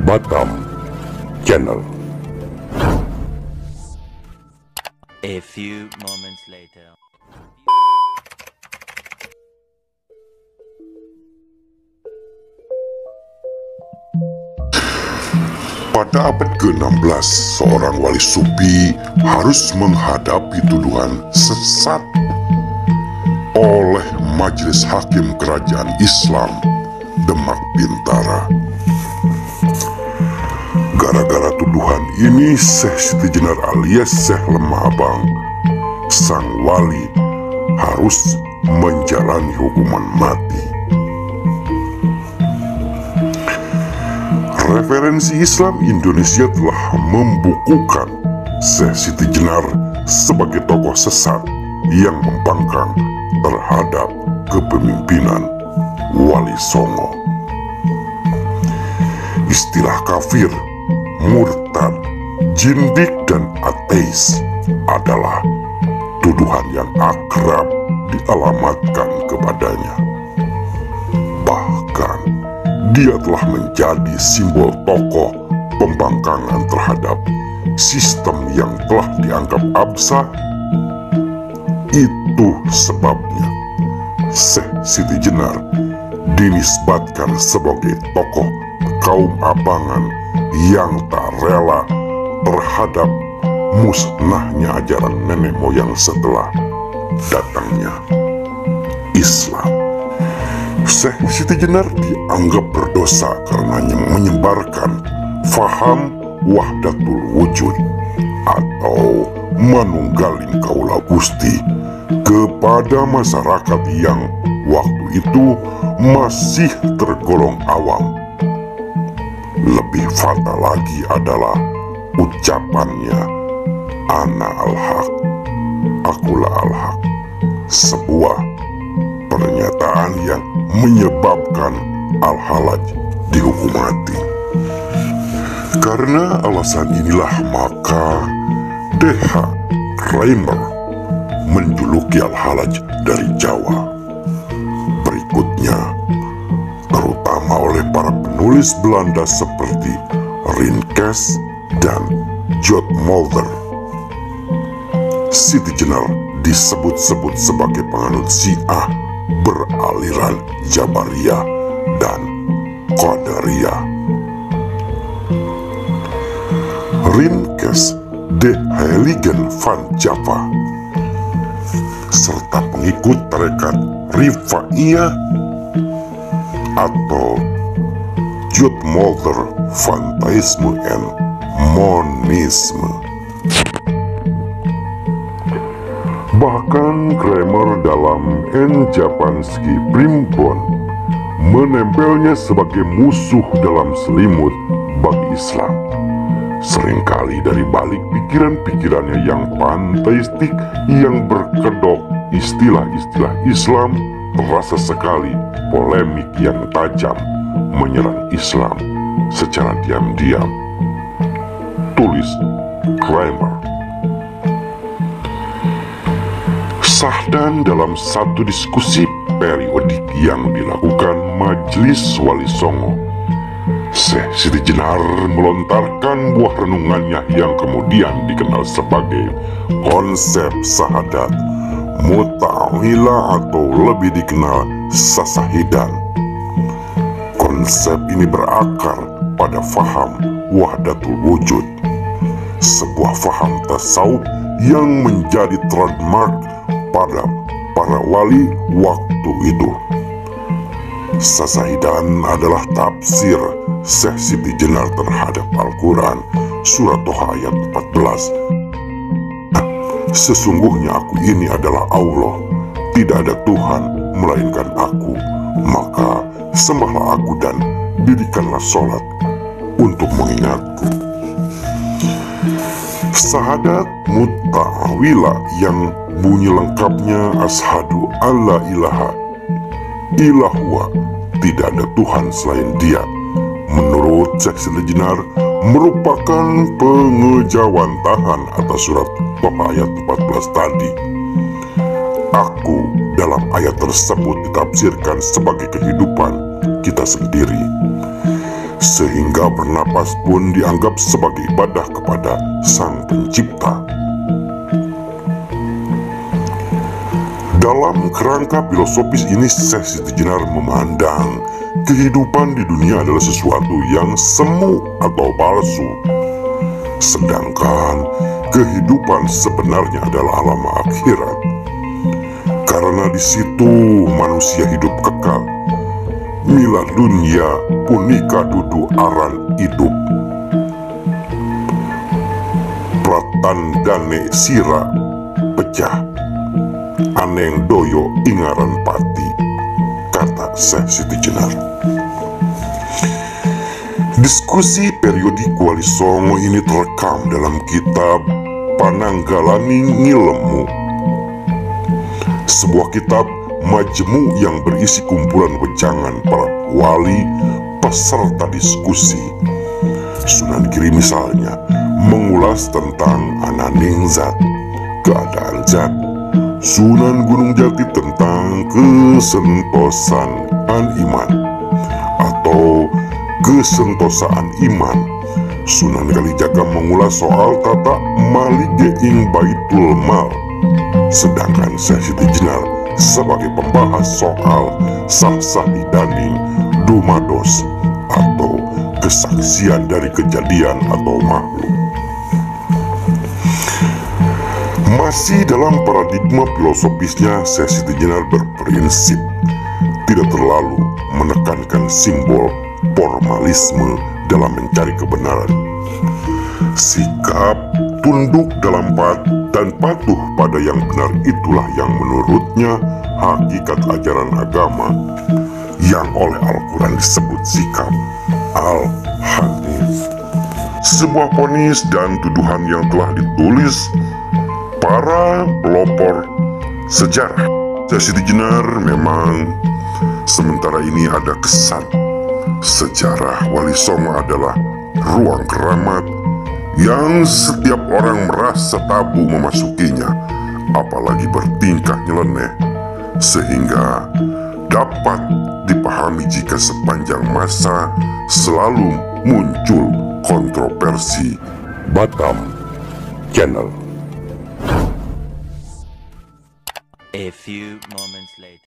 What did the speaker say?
Batam Channel. A few moments later. Pada abad ke-16, seorang wali supi harus menghadapi tuduhan sesat oleh Majelis Hakim Kerajaan Islam Demak Bintara. Gara-gara tuduhan ini, Syekh Siti Jenar alias Syekh Lemah Abang, sang wali, harus menjalani hukuman mati. Referensi Islam Indonesia telah membukukan Syekh Siti Jenar sebagai tokoh sesat yang membangkang terhadap kepemimpinan Wali Songo. Istilah kafir, murtad, jindik, dan ateis adalah tuduhan yang akrab dialamatkan kepadanya. Bahkan dia telah menjadi simbol tokoh pembangkangan terhadap sistem yang telah dianggap absah. Itu sebabnya Syekh Siti Jenar dinisbatkan sebagai tokoh kaum abangan yang tak rela terhadap musnahnya ajaran nenek moyang setelah datangnya Islam. Syekh Siti Jenar dianggap berdosa karena menyebarkan faham wahdatul wujud atau manunggaling kaula Gusti kepada masyarakat yang waktu itu masih tergolong awam. Lebih fatal lagi adalah ucapannya "Ana al-haq, akulah al-haq", sebuah pernyataan yang menyebabkan Al-Halaj dihukum mati. Karena alasan inilah maka D.H. Kramer menjuluki Al-Halaj dari Jawa. Berikutnya, terutama oleh para penulis Belanda seperti Rinkes dan Jod Mulder, Siti Jenar disebut-sebut sebagai penganut Syiah beraliran Jabariyah dan Qadariyah. Rinkes de Heiligen van Java serta pengikut tarekat Rifaiyah atau Jod Mulder van Theisme en Monisme. Bahkan Kramer dalam N. Japanski Primbon menempelnya sebagai musuh dalam selimut bagi Islam. Seringkali dari balik pikiran-pikirannya yang panteistik yang berkedok istilah-istilah Islam, terasa sekali polemik yang tajam menyerang Islam secara diam-diam. Tulis Kramer. Sahdan dalam satu diskusi periodik yang dilakukan Majelis Wali Songo, Syekh Siti Jenar melontarkan buah renungannya yang kemudian dikenal sebagai konsep sahadat muta'awila atau lebih dikenal sasahidan. Konsep ini berakar pada faham wahdatul wujud, sebuah faham tasawuf yang menjadi trademark pada para wali waktu itu. Sasahidan adalah tafsir Syekh Siti Jenar terhadap Al-Quran Surat Toha ayat 14. Sesungguhnya aku ini adalah Allah, tidak ada Tuhan melainkan aku, maka sembahlah aku dan dirikanlah sholat untuk mengingatku. Sahadat muta'awila yang bunyi lengkapnya Ashadu alla ilaha illallah, tidak ada Tuhan selain dia, menurut Syekh Siti Jenar merupakan pengejawantahan atas surat Toha ayat 14 tadi. Aku dalam ayat tersebut ditafsirkan sebagai kehidupan kita sendiri. sehingga bernapas pun dianggap sebagai ibadah kepada Sang Pencipta. Dalam kerangka filosofis ini, Syekh Siti Jenar memandang kehidupan di dunia adalah sesuatu yang semu atau palsu, sedangkan kehidupan sebenarnya adalah alam akhirat. Karena di situ manusia hidup kekal. Mila dunia punika dudu aran hidup. Pratandane sira pecah, aneng doyo ingaran pati, kata Syekh Siti Jenar. Diskusi periodik Wali Songo ini terekam dalam kitab Pananggalani Ngilemu, sebuah kitab majmu yang berisi kumpulan wejangan para wali peserta diskusi. Sunan Giri misalnya mengulas tentang ananing zat, keadaan zat. Sunan Gunung Jati tentang kesentosan iman atau kesentosaan iman. Sunan Kalijaga mengulas soal tata malige ing baitul mal, sedangkan Syekh Siti Jenar sebagai pembahas soal sah-sah idaning dumados atau kesaksian dari kejadian atau makhluk. Masih dalam paradigma filosofisnya, Syekh Siti Jenar berprinsip tidak terlalu menekankan simbol formalisme dalam mencari kebenaran. Sikap tunduk dalam dan patuh pada yang benar itulah yang menurutnya hakikat ajaran agama yang oleh Al-Quran disebut sikap Al-Hanif. Sebuah vonis dan tuduhan yang telah ditulis para pelopor sejarah. Syekh Siti Jenar memang sementara ini ada kesan sejarah Wali Songo adalah ruang keramat yang setiap orang merasa tabu memasukinya, apalagi bertingkah nyeleneh, sehingga dapat dipahami jika sepanjang masa selalu muncul kontroversi. Batam Channel. A few moments later.